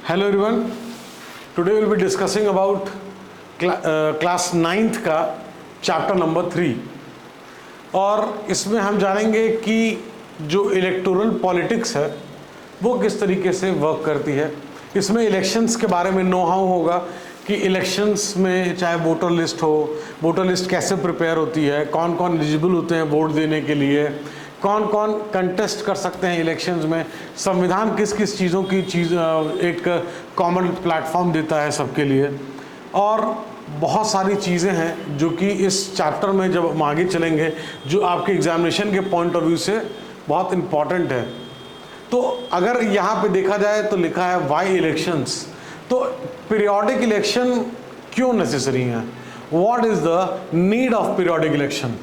Hello everyone, today will be discussing about class 9th का chapter number 3 और इसमें हम जानेंगे कि जो इलेक्टोरल पॉलिटिक्स है वो किस तरीके से वर्क करती है। इसमें इलेक्शंस के बारे में नो हाउ होगा कि इलेक्शंस में चाहे वोटर लिस्ट हो, वोटर लिस्ट कैसे प्रिपेयर होती है, कौन कौन एलिजिबल होते हैं वोट देने के लिए, कौन कौन कंटेस्ट कर सकते हैं इलेक्शंस में, संविधान किस किस चीज़ों की एक कॉमन प्लेटफॉर्म देता है सबके लिए, और बहुत सारी चीज़ें हैं जो कि इस चैप्टर में जब हम आगे चलेंगे जो आपके एग्जामिनेशन के पॉइंट ऑफ व्यू से बहुत इम्पॉर्टेंट है। तो अगर यहाँ पे देखा जाए तो लिखा है वाई इलेक्शंस, तो पीरियोडिक इलेक्शन क्यों नेसेसरी है, what is the need of periodic election.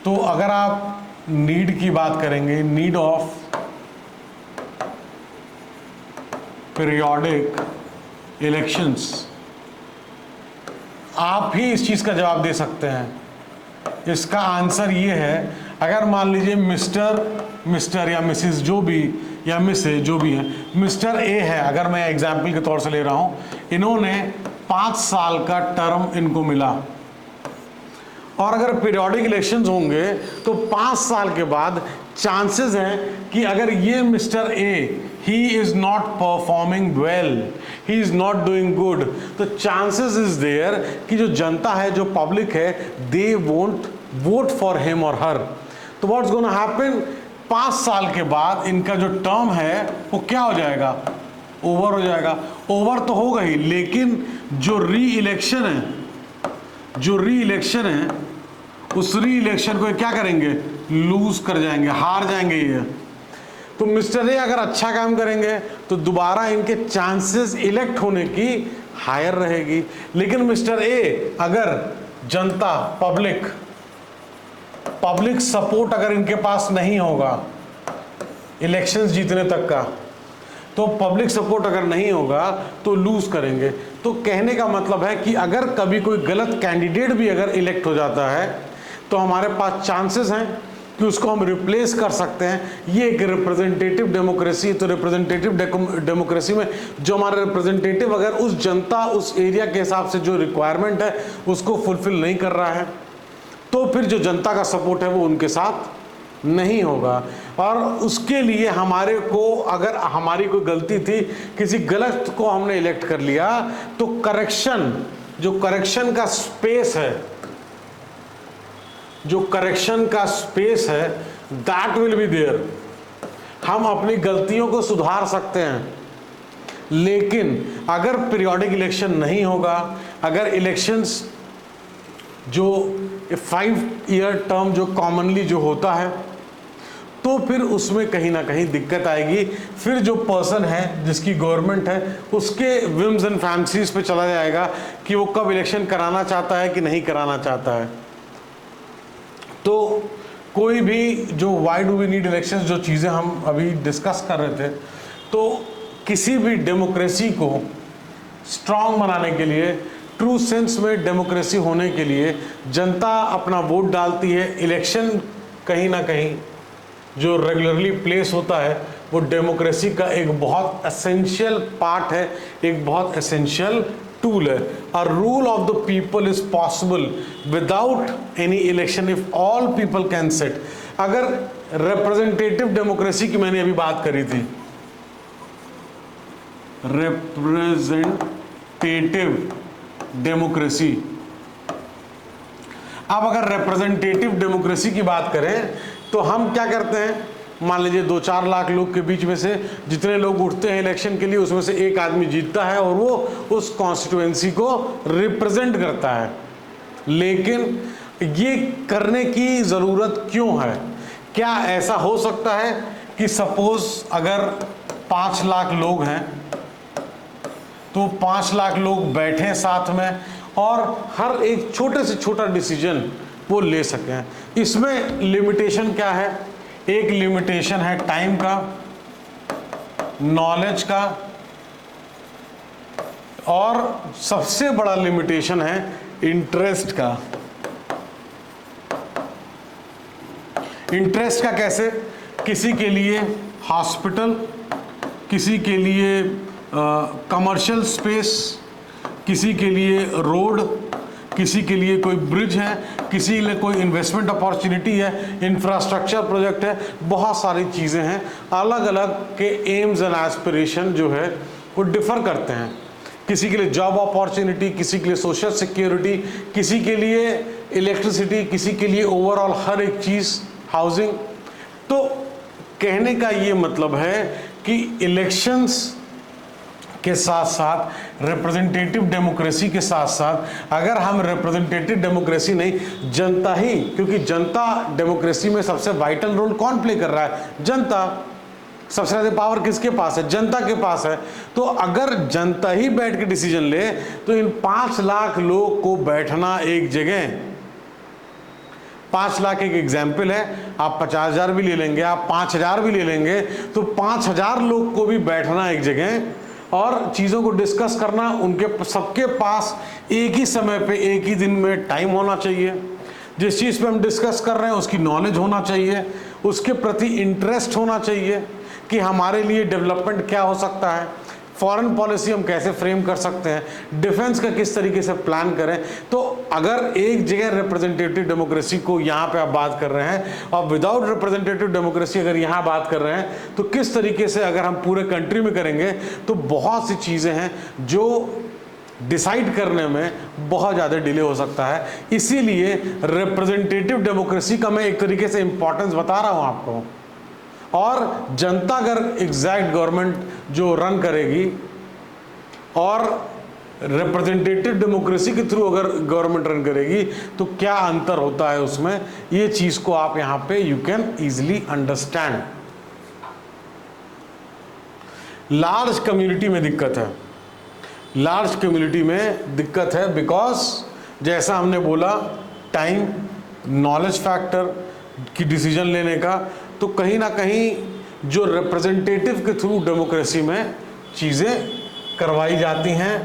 तो अगर आप नीड की बात करेंगे, नीड ऑफ पीरियोडिक इलेक्शंस, आप ही इस चीज़ का जवाब दे सकते हैं। इसका आंसर ये है, अगर मान लीजिए मिस्टर या मिसिस जो भी या मिसेज जो भी है, मिस्टर ए है, अगर मैं एग्जाम्पल के तौर से ले रहा हूँ, इन्होंने 5 साल का टर्म इनको मिला और अगर पीरियोडिक इलेक्शंस होंगे तो 5 साल के बाद चांसेस हैं कि अगर ये mister A he is not performing well, he is not doing good, तो चांसेस इज देयर कि जो जनता है, जो पब्लिक है, they won't vote for him और हर। तो व्हाट्स गोना हैपन, 5 साल के बाद इनका जो टर्म है वो क्या हो जाएगा, ओवर हो जाएगा। ओवर तो होगा ही, लेकिन जो री इलेक्शन है उस री इलेक्शन को क्या करेंगे, लूज कर जाएंगे, हार जाएंगे ये। तो मिस्टर ए अगर अच्छा काम करेंगे तो दोबारा इनके चांसेस इलेक्ट होने की हायर रहेगी, लेकिन मिस्टर ए अगर जनता पब्लिक सपोर्ट अगर इनके पास नहीं होगा इलेक्शंस जीतने तक का, तो पब्लिक सपोर्ट अगर नहीं होगा तो लूज करेंगे। तो कहने का मतलब है कि अगर कभी कोई गलत कैंडिडेट भी अगर इलेक्ट हो जाता है तो हमारे पास चांसेस हैं कि उसको हम रिप्लेस कर सकते हैं। ये एक रिप्रेजेंटेटिव डेमोक्रेसी, तो रिप्रेजेंटेटिव डेमोक्रेसी में जो हमारा रिप्रेजेंटेटिव अगर उस जनता, उस एरिया के हिसाब से जो रिक्वायरमेंट है उसको फुलफिल नहीं कर रहा है तो फिर जो जनता का सपोर्ट है वो उनके साथ नहीं होगा। और उसके लिए हमारे को, अगर हमारी कोई गलती थी, किसी गलत को हमने इलेक्ट कर लिया, तो जो करेक्शन का स्पेस है दैट विल बी देयर। हम अपनी गलतियों को सुधार सकते हैं, लेकिन अगर पीरियोडिक इलेक्शन नहीं होगा, अगर इलेक्शंस जो 5 ईयर टर्म जो कॉमनली जो होता है, तो फिर उसमें कहीं ना कहीं दिक्कत आएगी। फिर जो पर्सन है, जिसकी गवर्नमेंट है, उसके विम्स एंड फैंसीज पे चला जाएगा कि वो कब इलेक्शन कराना चाहता है कि नहीं कराना चाहता है। तो कोई भी जो why do we need elections, जो चीज़ें हम अभी डिस्कस कर रहे थे, तो किसी भी डेमोक्रेसी को स्ट्रांग बनाने के लिए, ट्रू सेंस में डेमोक्रेसी होने के लिए जनता अपना वोट डालती है। इलेक्शन कहीं ना कहीं जो रेगुलरली प्लेस होता है वो डेमोक्रेसी का एक बहुत एसेंशियल पार्ट है, एक बहुत एसेंशियल टूल है। A rule of the people is possible without any election if all people can set. अगर रिप्रेजेंटेटिव डेमोक्रेसी की मैंने अभी बात करी थी, रिप्रेजेंटेटिव डेमोक्रेसी, अब अगर रिप्रेजेंटेटिव डेमोक्रेसी की बात करें तो हम क्या करते हैं, मान लीजिए 2-4 लाख लोग के बीच में से जितने लोग उठते हैं इलेक्शन के लिए, उसमें से एक आदमी जीतता है और वो उस कॉन्स्टिट्यूएंसी को रिप्रेजेंट करता है। लेकिन ये करने की ज़रूरत क्यों है? क्या ऐसा हो सकता है कि सपोज अगर 5 लाख लोग हैं तो 5 लाख लोग बैठे साथ में और हर एक छोटे से छोटा डिसीजन वो ले सकें? इसमें लिमिटेशन क्या है? एक लिमिटेशन है टाइम का, नॉलेज का, और सबसे बड़ा लिमिटेशन है इंटरेस्ट का। इंटरेस्ट का कैसे? किसी के लिए हॉस्पिटल किसी के लिए कमर्शियल स्पेस, किसी के लिए रोड, किसी के लिए कोई ब्रिज है, किसी के लिए कोई इन्वेस्टमेंट अपॉर्चुनिटी है, इंफ्रास्ट्रक्चर प्रोजेक्ट है, बहुत सारी चीज़ें हैं। अलग अलग के एम्स एंड एस्पिरेशन जो है वो डिफ़र करते हैं। किसी के लिए जॉब अपॉर्चुनिटी, किसी के लिए सोशल सिक्योरिटी, किसी के लिए इलेक्ट्रिसिटी, किसी के लिए ओवरऑल हर एक चीज़, हाउसिंग। तो कहने का ये मतलब है कि इलेक्शंस के साथ साथ रिप्रेजेंटेटिव डेमोक्रेसी के साथ साथ, अगर हम रिप्रेजेंटेटिव डेमोक्रेसी नहीं, जनता ही, क्योंकि जनता डेमोक्रेसी में सबसे वाइटल रोल कौन प्ले कर रहा है? जनता। सबसे ज़्यादा पावर किसके पास है? जनता के पास है। तो अगर जनता ही बैठ के डिसीजन ले तो इन 5 लाख लोग को बैठना एक जगह, 5 लाख एक एग्जाम्पल है, आप 50,000 भी ले लेंगे, आप 5,000 भी ले लेंगे, तो 5,000 लोग को भी बैठना एक जगह और चीज़ों को डिस्कस करना, उनके सबके पास एक ही समय पे एक ही दिन में टाइम होना चाहिए। जिस चीज़ पे हम डिस्कस कर रहे हैं उसकी नॉलेज होना चाहिए, उसके प्रति इंटरेस्ट होना चाहिए कि हमारे लिए डेवलपमेंट क्या हो सकता है, फॉरेन पॉलिसी हम कैसे फ्रेम कर सकते हैं, डिफेंस का किस तरीके से प्लान करें। तो अगर एक जगह रिप्रेजेंटेटिव डेमोक्रेसी को यहाँ पे आप बात कर रहे हैं और विदाउट रिप्रेजेंटेटिव डेमोक्रेसी अगर यहाँ बात कर रहे हैं, तो किस तरीके से अगर हम पूरे कंट्री में करेंगे तो बहुत सी चीज़ें हैं जो डिसाइड करने में बहुत ज़्यादा डिले हो सकता है। इसीलिए रिप्रेजेंटेटिव डेमोक्रेसी का मैं एक तरीके से इम्पोर्टेंस बता रहा हूँ आपको। और जनता अगर एग्जैक्ट गवर्नमेंट जो रन करेगी और रिप्रेजेंटेटिव डेमोक्रेसी के थ्रू अगर गवर्नमेंट रन करेगी तो क्या अंतर होता है उसमें, ये चीज़ को आप यहाँ पे you can easily understand. Large community में दिक्कत है, लार्ज कम्युनिटी में दिक्कत है बिकॉज जैसा हमने बोला टाइम, नॉलेज फैक्टर की डिसीजन लेने का, तो कहीं ना कहीं जो रिप्रेजेंटेटिव के थ्रू डेमोक्रेसी में चीज़ें करवाई जाती हैं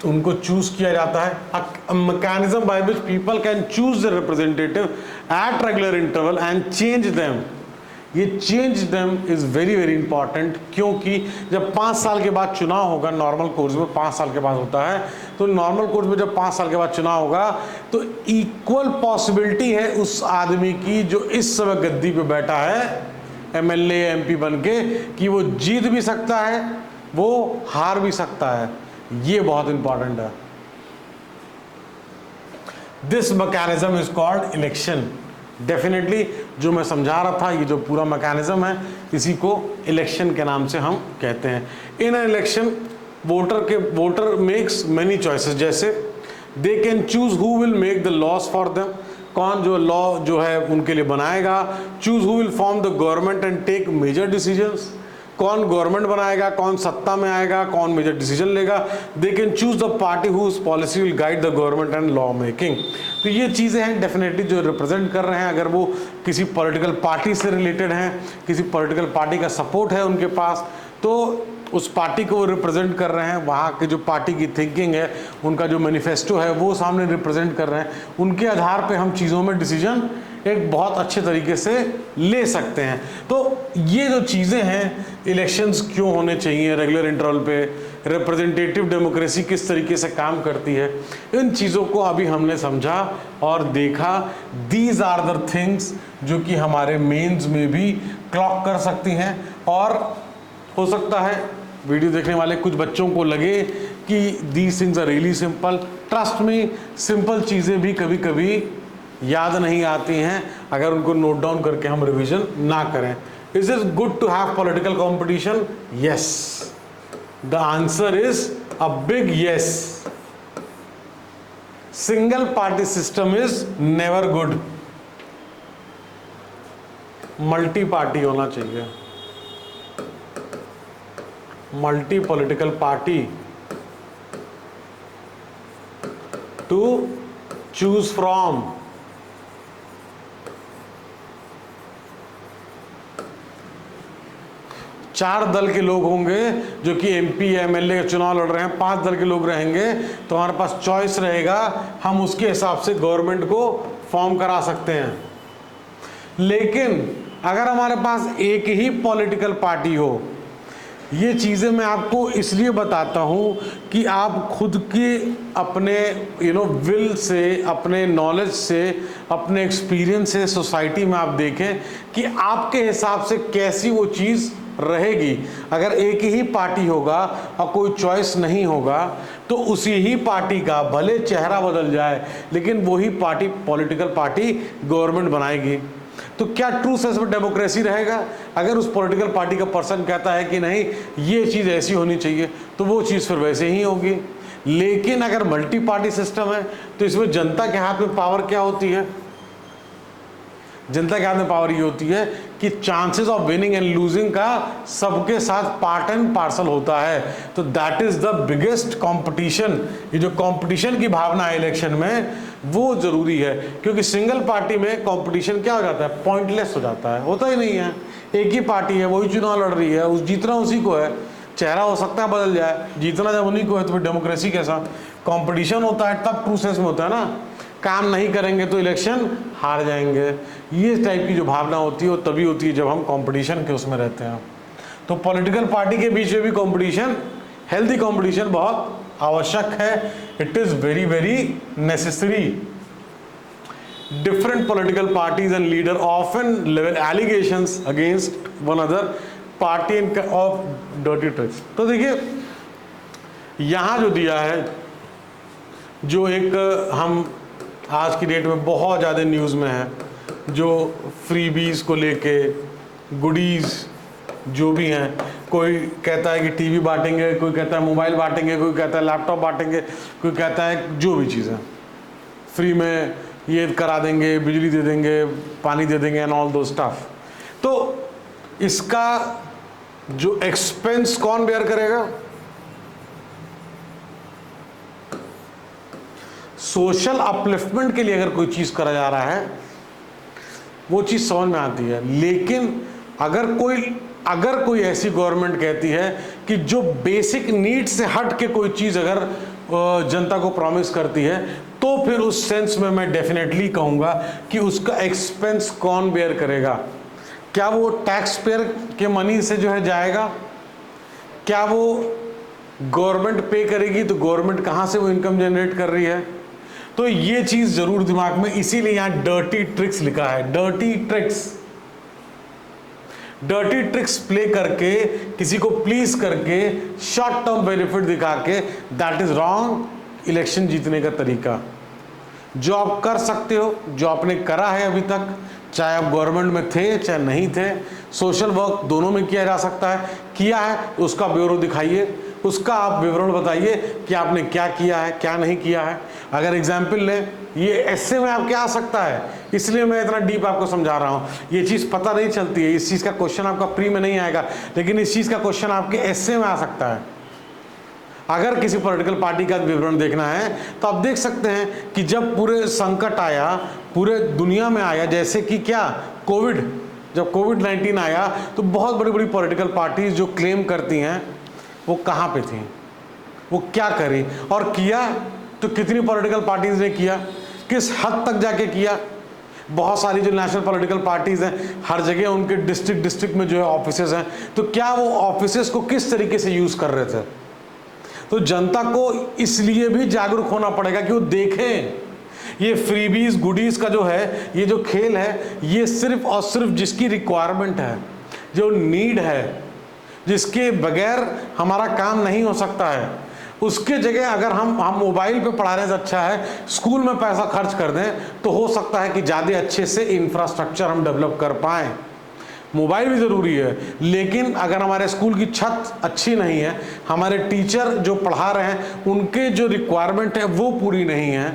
तो उनको चूज किया जाता है। Mechanism by which people can choose the representative at regular interval and change them. ये change them is very very important, क्योंकि जब 5 साल के बाद चुनाव होगा, नॉर्मल कोर्स में 5 साल के बाद होता है, तो नॉर्मल कोर्स में जब 5 साल के बाद चुनाव होगा तो इक्वल पॉसिबिलिटी है उस आदमी की जो इस समय गद्दी पे बैठा है एमएलए एमपी बन के, कि वो जीत भी सकता है, वो हार भी सकता है। ये बहुत इंपॉर्टेंट है। This mechanism is called election. Definitely जो मैं समझा रहा था, ये जो पूरा मैकेनिज्म है इसी को इलेक्शन के नाम से हम कहते हैं। In election voter makes many choices, जैसे they can choose who will make the laws for them, कौन जो लॉ जो है उनके लिए बनाएगा, choose who will form the government and take major decisions, कौन गवर्नमेंट बनाएगा, कौन सत्ता में आएगा, कौन मेजर डिसीजन लेगा। They can choose the party whose policy will guide the government and law making. तो ये चीज़ें हैं डेफिनेटली जो रिप्रेजेंट कर रहे हैं, अगर वो किसी पॉलिटिकल पार्टी से रिलेटेड हैं, किसी पॉलिटिकल पार्टी का सपोर्ट है उनके पास, तो उस पार्टी को वो रिप्रेजेंट कर रहे हैं, वहाँ के जो पार्टी की थिंकिंग है, उनका जो मैनिफेस्टो है वो सामने रिप्रेजेंट कर रहे हैं। उनके आधार पे हम चीज़ों में डिसीजन एक बहुत अच्छे तरीके से ले सकते हैं। तो ये जो चीज़ें हैं, इलेक्शंस क्यों होने चाहिए रेगुलर इंटरवल पे, रिप्रेजेंटेटिव डेमोक्रेसी किस तरीके से काम करती है, इन चीज़ों को अभी हमने समझा और देखा। दीज आर द थिंग्स जो कि हमारे मेंस में भी क्लॉक कर सकती हैं। और हो सकता है वीडियो देखने वाले कुछ बच्चों को लगे कि these things are really simple. Trust में सिंपल चीज़ें भी कभी कभी याद नहीं आती हैं अगर उनको नोट डाउन करके हम रिवीजन ना करें। Is it good to have political competition? Yes, the answer is a big yes. Single party system is never good, multi party होना चाहिए, multi political party to choose from. चार दल के लोग होंगे जो कि एमपी एमएलए का चुनाव लड़ रहे हैं, 5 दल के लोग रहेंगे, तो हमारे पास चॉइस रहेगा, हम उसके हिसाब से गवर्नमेंट को फॉर्म करा सकते हैं। लेकिन अगर हमारे पास एक ही पॉलिटिकल पार्टी हो ये चीज़ें मैं आपको इसलिए बताता हूँ कि आप खुद के अपने विल से, अपने नॉलेज से, अपने एक्सपीरियंस से सोसाइटी में आप देखें कि आपके हिसाब से कैसी वो चीज़ रहेगी। अगर एक ही पार्टी होगा और कोई चॉइस नहीं होगा तो उसी ही पार्टी का भले चेहरा बदल जाए लेकिन वही पार्टी, पॉलिटिकल पार्टी गवर्नमेंट बनाएगी। तो क्या ट्रू सेंस में डेमोक्रेसी रहेगा? अगर उस पॉलिटिकल पार्टी का पर्सन कहता है कि नहीं ये चीज़ ऐसी होनी चाहिए तो वो चीज़ फिर वैसे ही होगी। लेकिन अगर मल्टी पार्टी सिस्टम है तो इसमें जनता के हाथ में पावर क्या होती है? जनता के हाथ में पावर ये होती है कि chances of winning and losing का सबके साथ पार्ट एंड पार्सल होता है। तो that is the biggest competition. ये जो कंपटीशन की भावना है इलेक्शन में वो जरूरी है, क्योंकि सिंगल पार्टी में कंपटीशन क्या हो जाता है? पॉइंटलेस हो जाता है, होता ही नहीं है। एक ही पार्टी है, वही चुनाव लड़ रही है, उस जीतना उसी को है, चेहरा हो सकता है बदल जाए, जीतना जब उन्हीं को है तो फिर डेमोक्रेसी कैसा? कंपटीशन होता है तब ट्रू सेंस में होता है ना। काम नहीं करेंगे तो इलेक्शन हार जाएंगे। ये टाइप की जो भावना होती है वो तभी होती है जब हम कंपटीशन के उसमें रहते हैं। तो पॉलिटिकल पार्टी के बीच में भी कंपटीशन, हेल्दी कंपटीशन बहुत आवश्यक है। It is very very necessary. Different political parties and leader often level allegations against one other party in of dirty tricks. तो देखिए यहां जो दिया है, जो एक हम आज की डेट में बहुत ज़्यादा न्यूज़ में है, जो फ्रीबीज को लेके, गुडीज़ जो भी हैं, कोई कहता है कि टीवी बांटेंगे, कोई कहता है मोबाइल बांटेंगे, कोई कहता है लैपटॉप बांटेंगे, कोई कहता है जो भी चीज़ें फ्री में ये करा देंगे, बिजली दे देंगे, पानी दे देंगे एंड ऑल दो स्टफ। तो इसका जो एक्सपेंस कौन बेयर करेगा? सोशल अपलिफ्टमेंट के लिए अगर कोई चीज़ करा जा रहा है वो चीज़ समझ में आती है। लेकिन अगर कोई ऐसी गवर्नमेंट कहती है कि जो बेसिक नीड से हट के कोई चीज़ अगर जनता को प्रॉमिस करती है तो फिर उस सेंस में मैं डेफिनेटली कहूँगा कि उसका एक्सपेंस कौन बेयर करेगा। क्या वो टैक्स पेयर के मनी से जो है जाएगा? क्या वो गवर्नमेंट पे करेगी? तो गवर्नमेंट कहाँ से वो इनकम जनरेट कर रही है? तो ये चीज़ ज़रूर दिमाग में, इसीलिए यहाँ डर्टी ट्रिक्स लिखा है। डर्टी ट्रिक्स प्ले करके, किसी को प्लीज करके, शॉर्ट टर्म बेनिफिट दिखा के, दैट इज रॉन्ग इलेक्शन जीतने का तरीका। जो आप कर सकते हो, जो आपने करा है अभी तक, चाहे आप गवर्नमेंट में थे चाहे नहीं थे, सोशल वर्क दोनों में किया जा सकता है। किया है उसका ब्यूरो दिखाइए, उसका आप विवरण बताइए कि आपने क्या किया है, क्या नहीं किया है। अगर एग्जाम्पल लें, ये ऐसे में आपके आ सकता है, इसलिए मैं इतना डीप आपको समझा रहा हूँ। ये चीज़ पता नहीं चलती है, इस चीज़ का क्वेश्चन आपका प्री में नहीं आएगा, लेकिन इस चीज़ का क्वेश्चन आपके ऐसे में आ सकता है। अगर किसी पॉलिटिकल पार्टी का विवरण देखना है तो आप देख सकते हैं कि जब पूरे संकट आया, पूरे दुनिया में आया, जैसे कि क्या जब कोविड-19 आया, तो बहुत बड़ी बड़ी पॉलिटिकल पार्टीज जो क्लेम करती हैं वो कहाँ पे थी, वो क्या करी और किया, तो कितनी पॉलिटिकल पार्टीज ने किया, किस हद तक जाके किया। बहुत सारी जो नेशनल पॉलिटिकल पार्टीज हैं, हर जगह उनके डिस्ट्रिक्ट में जो है ऑफिसेज हैं, तो क्या वो ऑफिसेज को किस तरीके से यूज कर रहे थे। तो जनता को इसलिए भी जागरूक होना पड़ेगा कि वो देखें ये फ्रीबीज गुडीज का जो है, ये जो खेल है, ये सिर्फ और सिर्फ जिसकी रिक्वायरमेंट है, जो नीड है, जिसके बगैर हमारा काम नहीं हो सकता है, उसके जगह अगर हम मोबाइल पे पढ़ाने से अच्छा है स्कूल में पैसा खर्च कर दें, तो हो सकता है कि ज़्यादा अच्छे से इंफ्रास्ट्रक्चर हम डेवलप कर पाएँ। मोबाइल भी ज़रूरी है, लेकिन अगर हमारे स्कूल की छत अच्छी नहीं है, हमारे टीचर जो पढ़ा रहे हैं उनके जो रिक्वायरमेंट है वो पूरी नहीं है,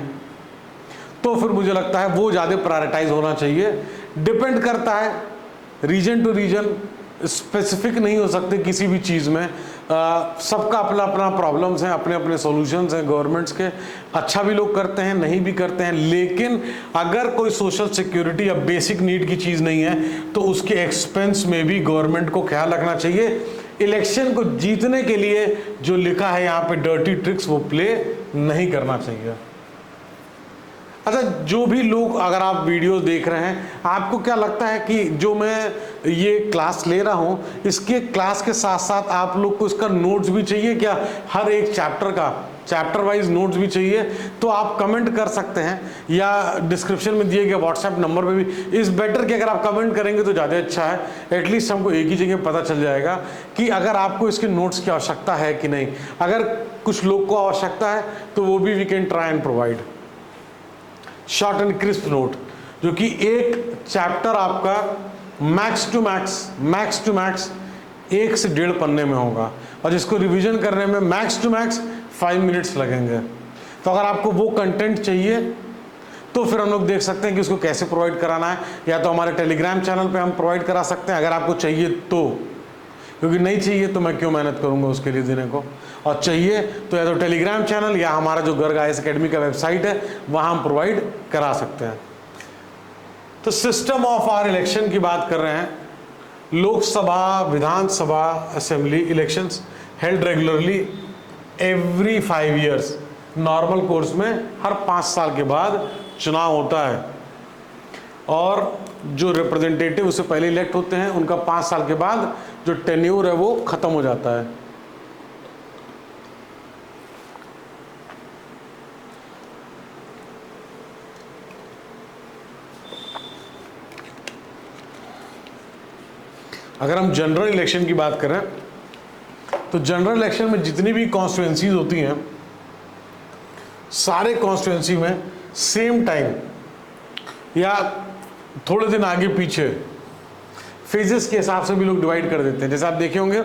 तो फिर मुझे लगता है वो ज़्यादा प्रायोरिटाइज होना चाहिए। डिपेंड करता है रीजन टू रीजन, स्पेसिफिक नहीं हो सकते किसी भी चीज़ में। सबका अपना अपना प्रॉब्लम्स हैं, अपने अपने सॉल्यूशंस हैं गवर्नमेंट्स के। अच्छा भी लोग करते हैं, नहीं भी करते हैं, लेकिन अगर कोई सोशल सिक्योरिटी या बेसिक नीड की चीज़ नहीं है तो उसके एक्सपेंस में भी गवर्नमेंट को ख्याल रखना चाहिए। इलेक्शन को जीतने के लिए जो लिखा है यहाँ पे डर्टी ट्रिक्स, वो प्ले नहीं करना चाहिए। अच्छा, जो भी लोग अगर आप वीडियो देख रहे हैं, आपको क्या लगता है कि जो मैं ये क्लास ले रहा हूँ, इसके क्लास के साथ साथ आप लोग को इसका नोट्स भी चाहिए क्या? हर एक चैप्टर का चैप्टर वाइज नोट्स भी चाहिए? तो आप कमेंट कर सकते हैं या डिस्क्रिप्शन में दिए गए व्हाट्सएप नंबर पे भी। इस बेटर कि अगर आप कमेंट करेंगे तो ज़्यादा अच्छा है, एटलीस्ट हमको एक ही जगह पता चल जाएगा कि अगर आपको इसके नोट्स की आवश्यकता है कि नहीं। अगर कुछ लोग को आवश्यकता है तो वो भी we can try and provide short and crisp note, जो कि एक चैप्टर आपका मैक्स टू मैक्स 1 से 1.5 पन्ने में होगा, और जिसको रिवीजन करने में मैक्स टू मैक्स 5 मिनट्स लगेंगे। तो अगर आपको वो कंटेंट चाहिए तो फिर हम लोग देख सकते हैं कि उसको कैसे प्रोवाइड कराना है, या तो हमारे टेलीग्राम चैनल पे हम प्रोवाइड करा सकते हैं अगर आपको चाहिए तो, क्योंकि नहीं चाहिए तो मैं क्यों मेहनत करूंगा उसके लिए देने को, और चाहिए तो या तो टेलीग्राम चैनल या हमारा जो गर्ग IAS अकेडमी का वेबसाइट है वहाँ हम प्रोवाइड करा सकते हैं। तो सिस्टम ऑफ आवर इलेक्शन की बात कर रहे हैं। Lok Sabha, Vidhan Sabha, assembly elections held regularly every 5 years. Normal course में हर 5 साल के बाद चुनाव होता है, और जो रिप्रेजेंटेटिव उससे पहले इलेक्ट होते हैं उनका 5 साल के बाद जो टेन्योर है वो खत्म हो जाता है। अगर हम जनरल इलेक्शन की बात करें तो जनरल इलेक्शन में जितनी भी कॉन्स्टिट्यूएंसीज होती हैं, सारे कॉन्स्टिट्यूएंसी में सेम टाइम या थोड़े दिन आगे पीछे फेजेस के हिसाब से भी लोग डिवाइड कर देते हैं। जैसे आप देखे होंगे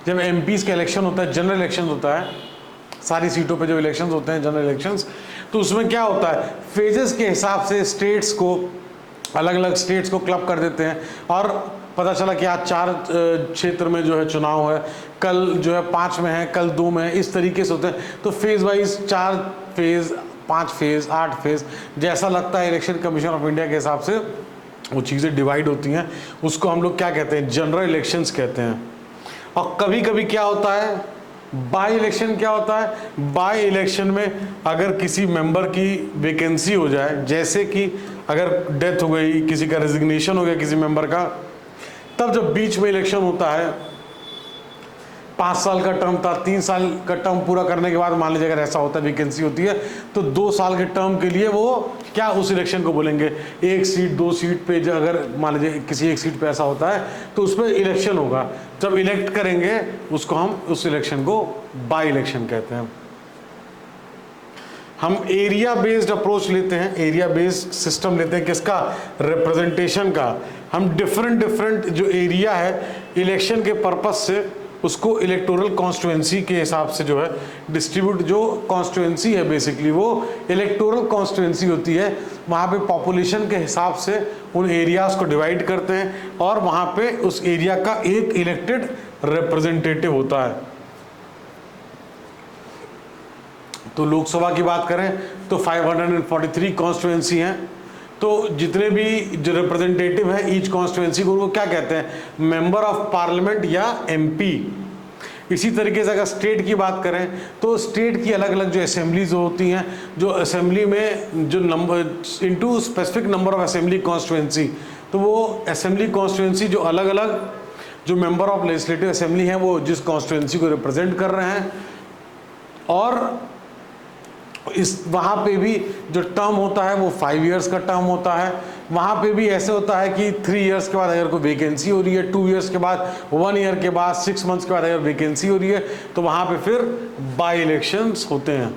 जब MPs का इलेक्शन होता है, जनरल इलेक्शन होता है, सारी सीटों पे जो इलेक्शंस होते हैं जनरल इलेक्शंस, तो उसमें क्या होता है, फेजेस के हिसाब से स्टेट्स को, अलग अलग स्टेट्स को क्लब कर देते हैं, और पता चला कि आज 4 क्षेत्र में जो है चुनाव है, कल जो है 5 में है, कल 2 में है, इस तरीके से होते हैं। तो phase wise 4 phase, 5 phase, 8 phase, जैसा लगता है इलेक्शन कमीशन ऑफ इंडिया के हिसाब से वो चीज़ें डिवाइड होती हैं। उसको हम लोग क्या कहते हैं, जनरल इलेक्शंस कहते हैं। और कभी कभी क्या होता है, बाई इलेक्शन। क्या होता है बाई इलेक्शन में, अगर किसी मेंबर की वैकेंसी हो जाए, जैसे कि अगर डेथ हो गई, किसी का रेजिग्नेशन हो गया किसी मेंबर का, तब जब बीच में इलेक्शन होता है, 5 साल का टर्म था, 3 साल का टर्म पूरा करने के बाद मान लीजिए अगर ऐसा होता है वैकेंसी होती है, तो 2 साल के टर्म के लिए वो क्या उस इलेक्शन को बोलेंगे, 1 सीट 2 सीट पे, अगर मान लीजिए किसी एक सीट पे ऐसा होता है तो उस पर इलेक्शन होगा। जब इलेक्ट करेंगे उसको हम उस इलेक्शन को बाई इलेक्शन कहते हैं। हम एरिया बेस्ड अप्रोच लेते हैं, एरिया बेस्ड सिस्टम लेते हैं, किसका, रिप्रेजेंटेशन का। हम डिफरेंट जो एरिया है इलेक्शन के पर्पस से उसको इलेक्टोरल कॉन्स्टिट्यूएंसी के हिसाब से जो है डिस्ट्रीब्यूट, जो कॉन्स्टिट्यूएंसी है बेसिकली वो इलेक्टोरल कॉन्स्टिट्यूएंसी होती है, वहाँ पे पॉपुलेशन के हिसाब से उन एरियाज को डिवाइड करते हैं, और वहाँ पे उस एरिया का एक इलेक्टेड रिप्रेजेंटेटिव होता है। तो लोकसभा की बात करें तो 543 कॉन्स्टिट्यूएंसी हैं, तो जितने भी जो रिप्रेजेंटेटिव है ईच कॉन्स्टिट्यूएंसी को, उनको क्या कहते हैं, मेंबर ऑफ पार्लियामेंट या MP। इसी तरीके से अगर स्टेट की बात करें तो स्टेट की अलग अलग जो असेंबलीज होती हैं, जो असेंबली में जो number into specific number of assembly constituency, तो वो असेंबली कॉन्स्टिट्यूएंसी जो अलग अलग जो मेंबर ऑफ लेजिस्लेटिव असेंबली हैं वो जिस कॉन्स्टिट्यूएंसी को रिप्रेजेंट कर रहे हैं, और इस वहाँ पे भी जो टर्म होता है वो 5 इयर्स का टर्म होता है। वहाँ पे भी ऐसे होता है कि 3 इयर्स के बाद अगर कोई वैकेंसी हो रही है, 2 इयर्स के बाद, 1 ईयर के बाद, 6 मंथ्स के बाद अगर वैकेंसी हो रही है, तो वहाँ पे फिर बाई इलेक्शंस होते हैं।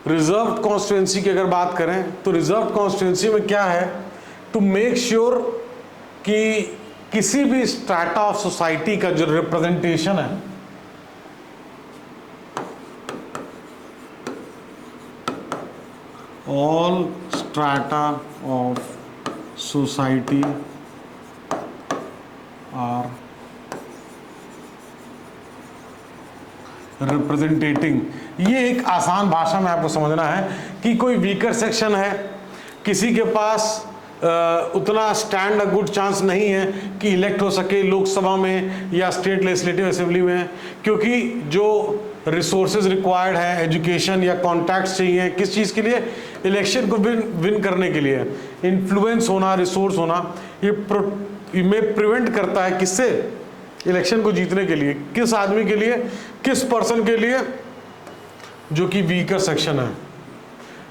रिजर्व कॉन्स्टिट्यूएंसी की अगर बात करें तो रिजर्व कॉन्स्टिट्यूएंसी में क्या है, टू मेक श्योर कि किसी भी स्ट्रैटा ऑफ सोसाइटी का जो रिप्रेजेंटेशन है, all strata of society are representing। ये एक आसान भाषा में आपको समझना है कि कोई वीकर सेक्शन है, किसी के पास उतना स्टैंड अ गुड चांस नहीं है कि इलेक्ट हो सके लोकसभा में या स्टेट लेजिस्लेटिव असेंबली में, क्योंकि जो रिसोर्सेज रिक्वायर्ड है, एजुकेशन या कॉन्टैक्ट्स चाहिए, किस चीज़ के लिए? इलेक्शन को विन करने के लिए। इन्फ्लुएंस होना, रिसोर्स होना, ये में प्रिवेंट करता है किससे? इलेक्शन को जीतने के लिए। किस आदमी के लिए? किस पर्सन के लिए? जो कि वीकर सेक्शन है।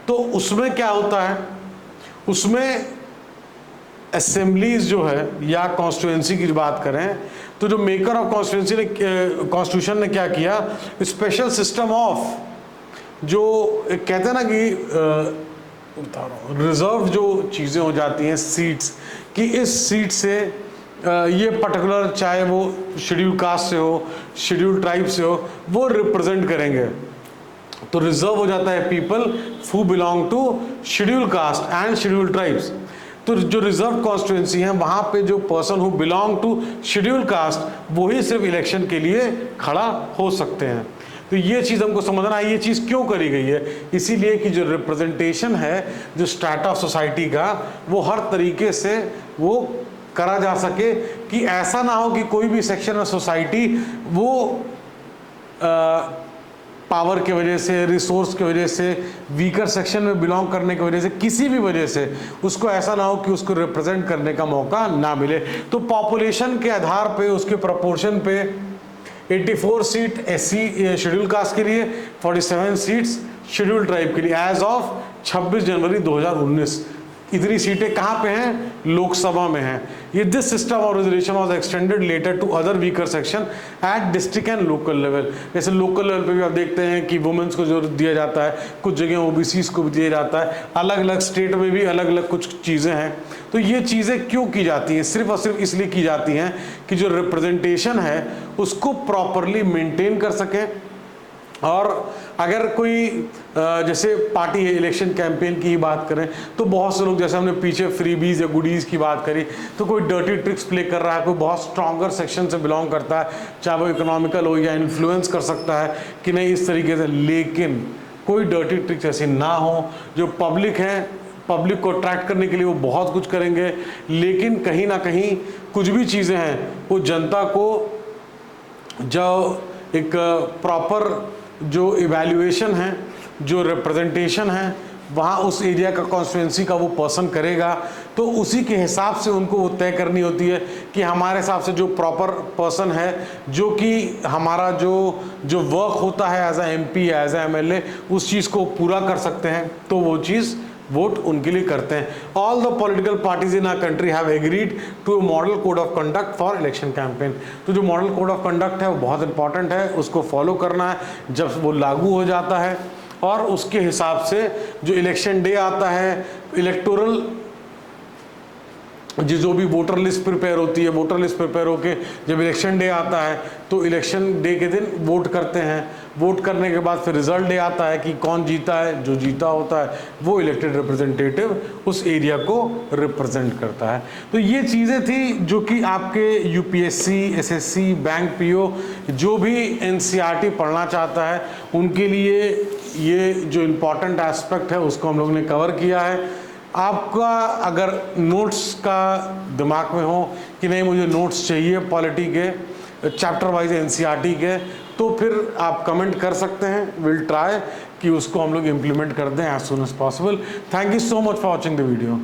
तो उसमें क्या होता है? उसमें असेंबलीज जो है या कॉन्स्टिट्यूएंसी की बात करें तो जो मेकर ऑफ कॉन्स्टिट्यूएंसी ने, कॉन्स्टिट्यूशन ने क्या किया? स्पेशल सिस्टम ऑफ जो कहते हैं ना कि रिजर्व जो चीज़ें हो जाती हैं, सीट्स, कि इस सीट से ये पर्टिकुलर, चाहे वो शेड्यूल कास्ट से हो, शेड्यूल ट्राइब से हो, वो रिप्रेजेंट करेंगे। तो रिजर्व हो जाता है people who belong to schedule caste and schedule tribes. तो जो रिजर्व कॉन्स्टिट्यूएंसी है वहाँ पे जो person who belong to schedule caste वही सिर्फ इलेक्शन के लिए खड़ा हो सकते हैं। तो ये चीज़ हमको समझना है, ये चीज़ क्यों करी गई है? इसीलिए कि जो रिप्रेजेंटेशन है जो स्ट्रैटा ऑफ सोसाइटी का, वो हर तरीके से वो करा जा सके कि ऐसा ना हो कि कोई भी सेक्शन ऑफ सोसाइटी वो पावर की वजह से, रिसोर्स की वजह से, वीकर सेक्शन में बिलोंग करने की वजह से, किसी भी वजह से उसको ऐसा ना हो कि उसको रिप्रेजेंट करने का मौका ना मिले। तो पॉपुलेशन के आधार पे, उसके प्रोपोर्शन पे 84 सीट एससी शेड्यूल कास्ट के लिए, 47 सीट्स शेड्यूल ट्राइब के लिए एज ऑफ 26 जनवरी 2019। इतनी सीटें कहाँ पे हैं? लोकसभा में हैं। ये this system of reservation was extended later to other weaker section at district and local level. जैसे लोकल लेवल पे भी आप देखते हैं कि वुमेन्स को जो दिया जाता है, कुछ जगह ओबीसीज को भी दिया जाता है, अलग अलग स्टेट में भी अलग अलग कुछ चीज़ें हैं। तो ये चीज़ें क्यों की जाती हैं? सिर्फ और सिर्फ इसलिए की जाती हैं कि जो रिप्रेजेंटेशन है उसको प्रॉपरली मेंटेन कर सकें। और अगर कोई जैसे पार्टी इलेक्शन कैंपेन की बात करें तो बहुत से लोग, जैसे हमने पीछे फ्रीबीज या गुडीज़ की बात करी, तो कोई डर्टी ट्रिक्स प्ले कर रहा है, कोई बहुत स्ट्रॉन्गर सेक्शन से बिलोंग करता है, चाहे वो इकोनॉमिकल हो या इन्फ्लुएंस कर सकता है कि नहीं इस तरीके से, लेकिन कोई डर्टी ट्रिक्स ऐसी ना हो। जो पब्लिक है, पब्लिक को अट्रैक्ट करने के लिए वो बहुत कुछ करेंगे, लेकिन कहीं ना कहीं कुछ भी चीज़ें हैं वो जनता को जो एक प्रॉपर जो इवैल्यूएशन है, जो रिप्रेजेंटेशन है, वहाँ उस एरिया का कॉन्स्टिट्यूएंसी का वो पर्सन करेगा, तो उसी के हिसाब से उनको वो तय करनी होती है कि हमारे हिसाब से जो प्रॉपर पर्सन है, जो कि हमारा जो वर्क होता है as a MP, as a MLA, उस चीज़ को पूरा कर सकते हैं, तो वो चीज़ वोट उनके लिए करते हैं। All the political parties in our country have agreed to a model code of conduct for election campaign. तो जो मॉडल कोड ऑफ कंडक्ट है वो बहुत इंपॉर्टेंट है, उसको फॉलो करना है जब वो लागू हो जाता है, और उसके हिसाब से जो इलेक्शन डे आता है, इलेक्टोरल जो भी वोटर लिस्ट प्रिपेयर होती है, वोटर लिस्ट प्रिपेयर होके जब इलेक्शन डे आता है तो इलेक्शन डे के दिन वोट करते हैं। वोट करने के बाद फिर रिजल्ट डे आता है कि कौन जीता है। जो जीता होता है वो इलेक्टेड रिप्रेजेंटेटिव उस एरिया को रिप्रेजेंट करता है। तो ये चीज़ें थी जो कि आपके यूपीएससी, एसएससी, बैंक पीओ, जो भी एनसीईआरटी पढ़ना चाहता है उनके लिए ये जो इम्पोर्टेंट एस्पेक्ट है उसको हम लोग ने कवर किया है। आपका अगर नोट्स का दिमाग में हो कि नहीं मुझे नोट्स चाहिए पॉलिटी के चैप्टर वाइज एनसीईआरटी के, तो फिर आप कमेंट कर सकते हैं। विल ट्राई कि उसको हम लोग इम्प्लीमेंट कर दें as soon as possible. Thank you so much for watching the video.